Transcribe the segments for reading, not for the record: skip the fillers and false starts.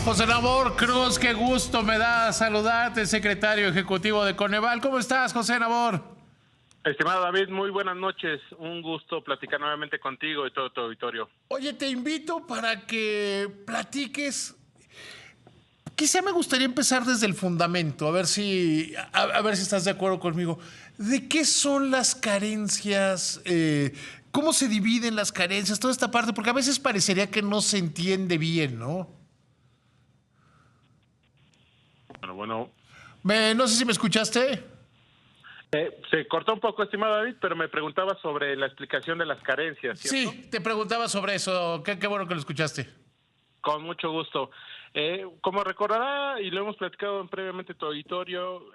José Nabor Cruz, qué gusto me da saludarte, secretario ejecutivo de Coneval. ¿Cómo estás, José Nabor? Estimado David, muy buenas noches. Un gusto platicar nuevamente contigo y todo tu auditorio. Oye, te invito para que platiques. Quizá me gustaría empezar desde el fundamento, a ver si estás de acuerdo conmigo. ¿De qué son las carencias? ¿Cómo se dividen las carencias? Toda esta parte, porque a veces parecería que no se entiende bien, ¿no? Bueno, No sé si me escuchaste. se cortó un poco, estimado David, pero me preguntaba sobre la explicación de las carencias, ¿cierto? Sí, te preguntaba sobre eso. Qué bueno que lo escuchaste. Con mucho gusto. Como recordará, y lo hemos platicado previamente tu auditorio,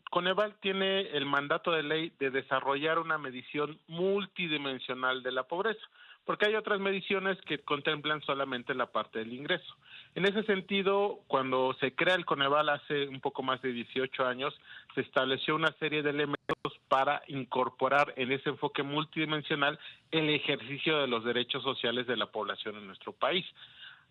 Coneval tiene el mandato de ley de desarrollar una medición multidimensional de la pobreza, porque hay otras mediciones que contemplan solamente la parte del ingreso. En ese sentido, cuando se crea el Coneval hace un poco más de 18 años, se estableció una serie de elementos para incorporar en ese enfoque multidimensional el ejercicio de los derechos sociales de la población en nuestro país.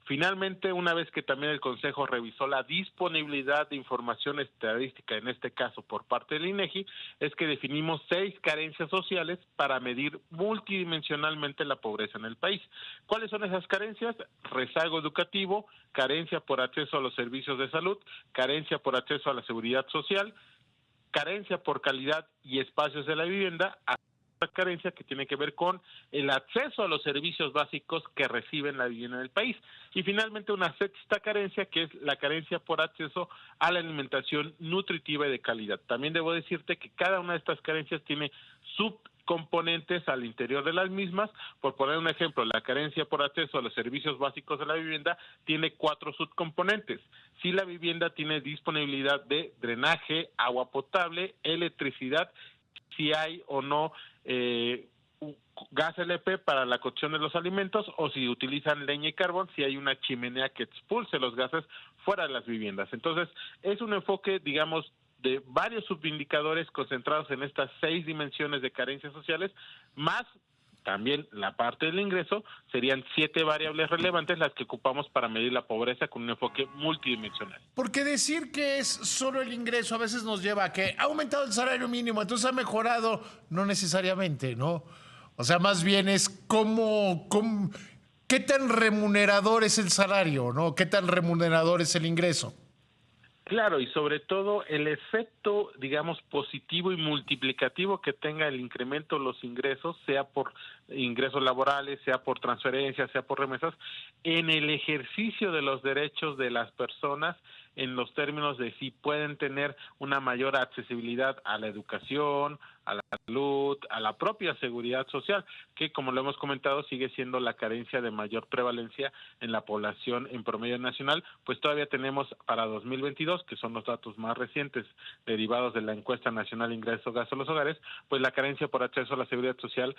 Finalmente, una vez que también el Consejo revisó la disponibilidad de información estadística, en este caso por parte del INEGI, es que definimos 6 carencias sociales para medir multidimensionalmente la pobreza en el país. ¿Cuáles son esas carencias? Rezago educativo, carencia por acceso a los servicios de salud, carencia por acceso a la seguridad social, carencia por calidad y espacios de la vivienda, carencia que tiene que ver con el acceso a los servicios básicos que reciben la vivienda en el país. Y finalmente una sexta carencia, que es la carencia por acceso a la alimentación nutritiva y de calidad. También debo decirte que cada una de estas carencias tiene subcomponentes al interior de las mismas. Por poner un ejemplo, la carencia por acceso a los servicios básicos de la vivienda tiene 4 subcomponentes. Si la vivienda tiene disponibilidad de drenaje, agua potable, electricidad, si hay o no gas LP para la cocción de los alimentos, o si utilizan leña y carbón, si hay una chimenea que expulse los gases fuera de las viviendas. Entonces, es un enfoque, digamos, de varios subindicadores concentrados en estas 6 dimensiones de carencias sociales, más también la parte del ingreso. Serían 7 variables relevantes las que ocupamos para medir la pobreza con un enfoque multidimensional. Porque decir que es solo el ingreso a veces nos lleva a que ha aumentado el salario mínimo, entonces ha mejorado, no necesariamente, ¿no? O sea, más bien es qué tan remunerador es el salario, ¿no? ¿Qué tan remunerador es el ingreso? Claro, y sobre todo el efecto, digamos, positivo y multiplicativo que tenga el incremento de los ingresos, sea por ingresos laborales, sea por transferencias, sea por remesas, en el ejercicio de los derechos de las personas, en los términos de si pueden tener una mayor accesibilidad a la educación, a la salud, a la propia seguridad social, que como lo hemos comentado sigue siendo la carencia de mayor prevalencia en la población en promedio nacional. Pues todavía tenemos para 2022, que son los datos más recientes derivados de la encuesta nacional de ingresos gastos de los hogares, pues la carencia por acceso a la seguridad social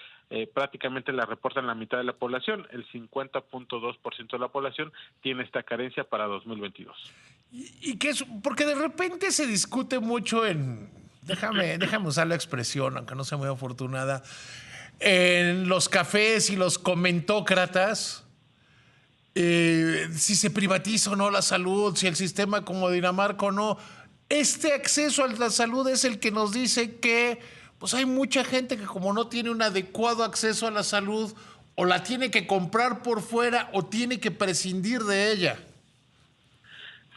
prácticamente la reportan la mitad de la población. El 50.2% de la población tiene esta carencia para 2022. Y que es, porque de repente se discute mucho déjame usar la expresión, aunque no sea muy afortunada, en los cafés y los comentócratas, si se privatiza o no la salud, si el sistema como Dinamarca o no. Este acceso a la salud es el que nos dice que pues hay mucha gente que como no tiene un adecuado acceso a la salud, o la tiene que comprar por fuera o tiene que prescindir de ella.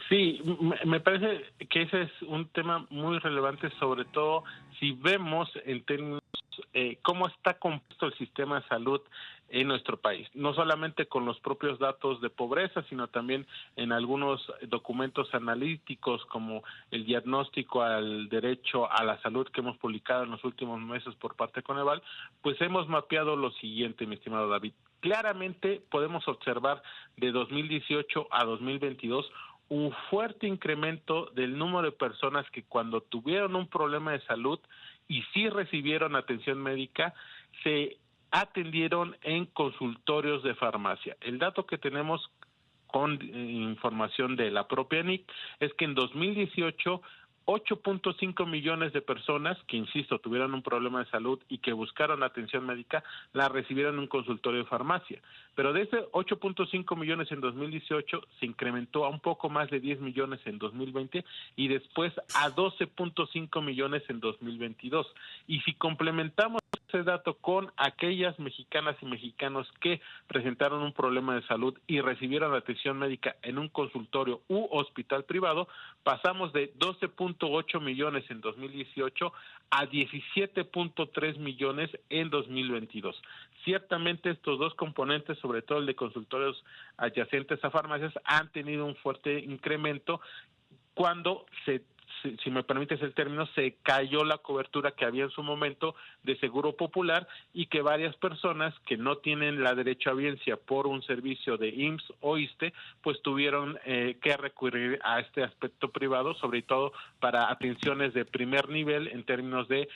Sí, me parece que ese es un tema muy relevante, sobre todo si vemos en términos cómo está compuesto el sistema de salud en nuestro país, no solamente con los propios datos de pobreza, sino también en algunos documentos analíticos como el diagnóstico al derecho a la salud que hemos publicado en los últimos meses por parte de Coneval. Pues hemos mapeado lo siguiente, mi estimado David. Claramente podemos observar de 2018 a 2022 un fuerte incremento del número de personas que cuando tuvieron un problema de salud y sí recibieron atención médica, se atendieron en consultorios de farmacia. El dato que tenemos con información de la propia NIC es que en 2018 8.5 millones de personas que, insisto, tuvieron un problema de salud y que buscaron atención médica, la recibieron en un consultorio de farmacia. Pero de ese 8.5 millones en 2018 se incrementó a un poco más de 10 millones en 2020 y después a 12.5 millones en 2022. Y si complementamos ese dato con aquellas mexicanas y mexicanos que presentaron un problema de salud y recibieron atención médica en un consultorio u hospital privado, pasamos de 12.8 millones en 2018 a 17.3 millones en 2022. Ciertamente estos dos componentes, sobre todo el de consultorios adyacentes a farmacias, han tenido un fuerte incremento cuando si me permites el término, se cayó la cobertura que había en su momento de Seguro Popular y que varias personas que no tienen la derechohabiencia por un servicio de IMSS o ISSSTE, pues tuvieron que recurrir a este aspecto privado, sobre todo para atenciones de primer nivel en términos de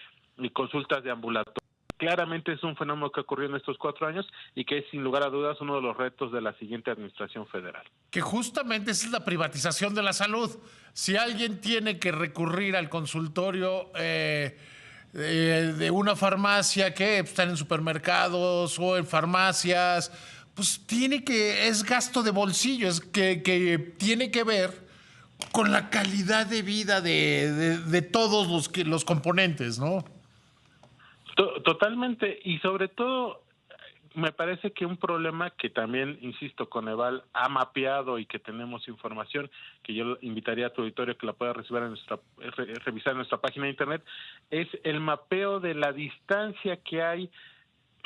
consultas de ambulatorio. Claramente es un fenómeno que ocurrió en estos 4 años y que es sin lugar a dudas uno de los retos de la siguiente administración federal. Que justamente esa es la privatización de la salud. Si alguien tiene que recurrir al consultorio de una farmacia que están en supermercados o en farmacias, pues es gasto de bolsillo, es que tiene que ver con la calidad de vida de todos los componentes, ¿no? Totalmente, y sobre todo me parece que un problema que también, insisto, Coneval ha mapeado y que tenemos información, que yo invitaría a tu auditorio que la pueda revisar en nuestra página de internet, es el mapeo de la distancia que hay.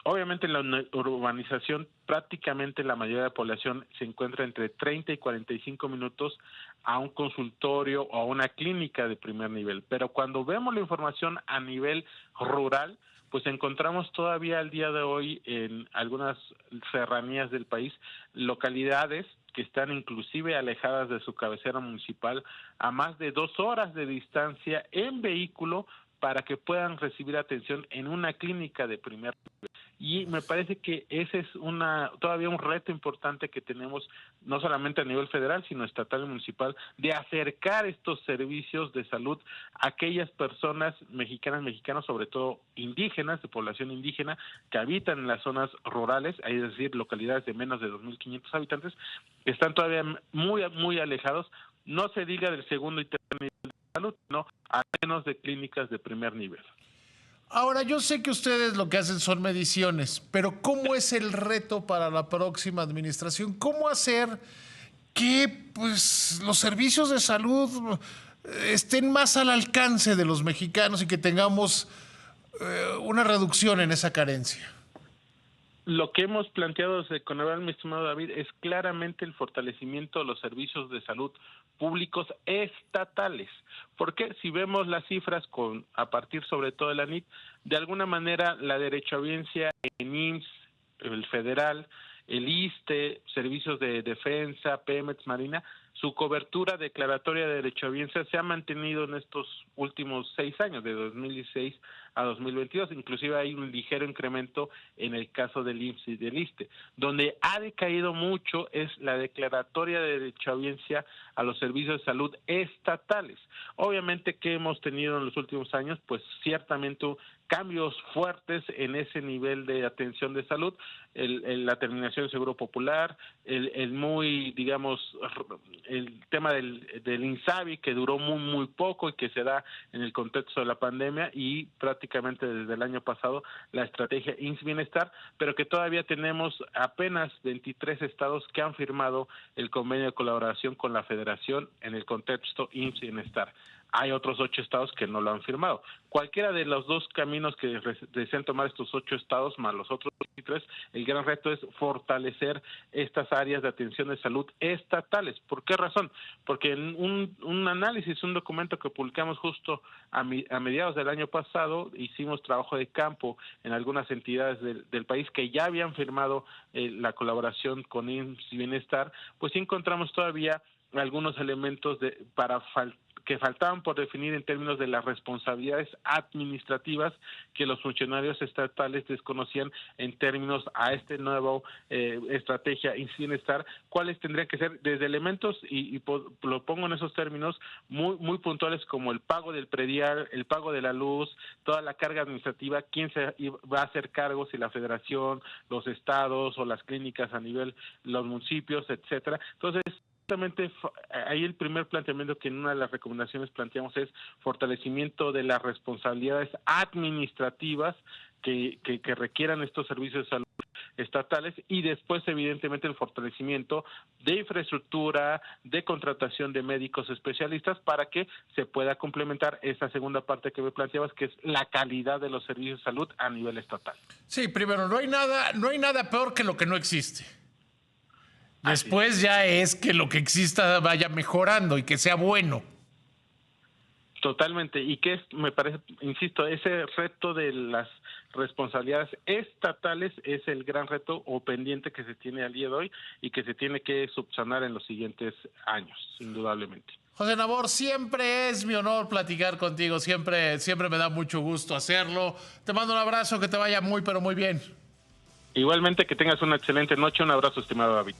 Obviamente en la urbanización prácticamente la mayoría de la población se encuentra entre 30 y 45 minutos a un consultorio o a una clínica de primer nivel, pero cuando vemos la información a nivel rural, pues encontramos todavía al día de hoy en algunas serranías del país localidades que están inclusive alejadas de su cabecera municipal a más de 2 horas de distancia en vehículo para que puedan recibir atención en una clínica de primer nivel. Y me parece que ese es todavía un reto importante que tenemos, no solamente a nivel federal, sino estatal y municipal, de acercar estos servicios de salud a aquellas personas mexicanos, sobre todo indígenas, de población indígena, que habitan en las zonas rurales, es decir, localidades de menos de 2.500 habitantes, que están todavía muy, muy alejados, no se diga del segundo y tercer nivel de salud, no, a menos de clínicas de primer nivel. Ahora, yo sé que ustedes lo que hacen son mediciones, pero ¿cómo es el reto para la próxima administración? ¿Cómo hacer que pues, los servicios de salud estén más al alcance de los mexicanos y que tengamos una reducción en esa carencia? Lo que hemos planteado desde Coneval, mi estimado David, es claramente el fortalecimiento de los servicios de salud públicos estatales. Porque si vemos las cifras a partir sobre todo de la NIT, de alguna manera la derechohabiencia en IMSS, el federal, el ISSSTE, servicios de defensa, Pemex, Marina, su cobertura declaratoria de derechohabiencia se ha mantenido en estos últimos 6 años, de 2016 a 2022. Inclusive hay un ligero incremento en el caso del IMSS y del ISSSTE. Donde ha decaído mucho es la declaratoria de derechohabiencia a los servicios de salud estatales. Obviamente que hemos tenido en los últimos años, pues ciertamente cambios fuertes en ese nivel de atención de salud, la terminación del Seguro Popular, el tema del INSABI, que duró muy, muy poco y que se da en el contexto de la pandemia, y prácticamente desde el año pasado la estrategia IMSS Bienestar, pero que todavía tenemos apenas 23 estados que han firmado el convenio de colaboración con la Federación en el contexto IMSS Bienestar. Hay otros 8 estados que no lo han firmado. Cualquiera de los dos caminos que desean tomar estos 8 estados, más los otros 23, el gran reto es fortalecer estas áreas de atención de salud estatales. ¿Por qué razón? Porque en un análisis, un documento que publicamos justo a mediados del año pasado, hicimos trabajo de campo en algunas entidades del país que ya habían firmado la colaboración con IMSS y Bienestar, pues sí encontramos todavía algunos elementos para que faltaban por definir en términos de las responsabilidades administrativas que los funcionarios estatales desconocían en términos a este nuevo estrategia Bienestar, cuáles tendrían que ser desde elementos, y lo pongo en esos términos, muy puntuales, como el pago del predial, el pago de la luz, toda la carga administrativa, quién se va a hacer cargo, si la federación, los estados o las clínicas a nivel, los municipios, etcétera. Entonces, ahí el primer planteamiento que en una de las recomendaciones planteamos es fortalecimiento de las responsabilidades administrativas que requieran estos servicios de salud estatales, y después evidentemente el fortalecimiento de infraestructura, de contratación de médicos especialistas para que se pueda complementar esa segunda parte que me planteabas, que es la calidad de los servicios de salud a nivel estatal. Sí, primero, no hay nada peor que lo que no existe. Después ya es que lo que exista vaya mejorando y que sea bueno. Totalmente, y que me parece, insisto, ese reto de las responsabilidades estatales es el gran reto o pendiente que se tiene al día de hoy y que se tiene que subsanar en los siguientes años, indudablemente. José Nabor, siempre es mi honor platicar contigo, siempre me da mucho gusto hacerlo. Te mando un abrazo, que te vaya muy, pero muy bien. Igualmente, que tengas una excelente noche. Un abrazo, estimado David.